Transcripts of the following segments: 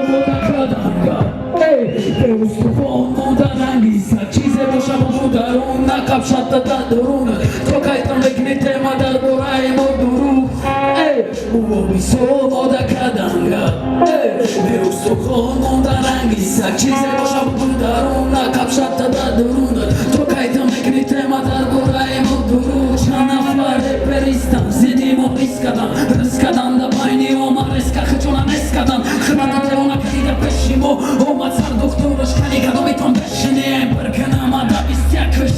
Moda kadanga Deus profondo da ranghisa Ci se possiamo dare una capsata da doruna Tocai tambe che tema da dorai moduru Uomi sono da kadanga Deus profondo da ranghisa Ci se possiamo dare una capsata da doruna Tocai tambe che tema da dorai moduru C'hanno fare per istanze di moriscadan Riskadan da bayni oma riska Hıçona neskadan Hınadan te ona kadida peşimo Oma car doktora şkani kadovi tam peşini Brkanama da istyakuş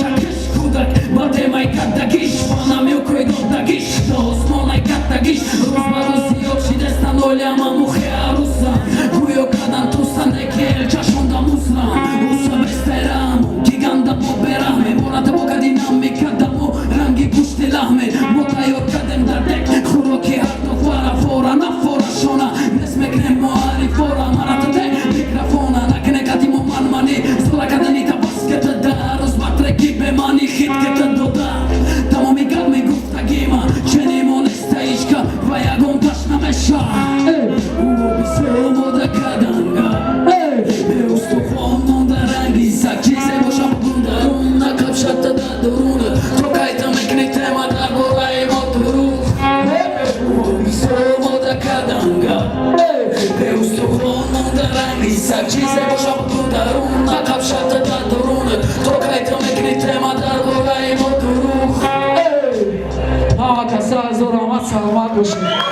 Şakış kudak Batemaj kada giş Bana mi ukojdo da giş Do osmonaj kada giş Rozmarusi oči desna noljama muhe arusa Kujo kadan tusa neke el čašonda musna Usa besteramu Giganda poberame Morate boga dinamika da mu rangi pušte lahme Motaj od kadem da dek Huroke harto hvara fora na fora šona Ne smeknemo ali fora Marata te mikrofona Nakne kadimo manmani Zola kadenita basketa da Rozmatre kibe mani hitketa doda Tamo mi gad mi gufta gima Čenimo nesta iška Vajagon tašna meša Uobi somo da kadanga Deus tofono da rangisa Čize boša bunda Runa kapšata da doruna Tokaj tamek ni tema da goraj motoru Uobi somo da kadanga Deus tofono da rangisa Čize boša bunda Runa kapšata da doruna Tokaj tamek ni tema da goraj motoru Hava kasa zor ama sağlamak hoşuma.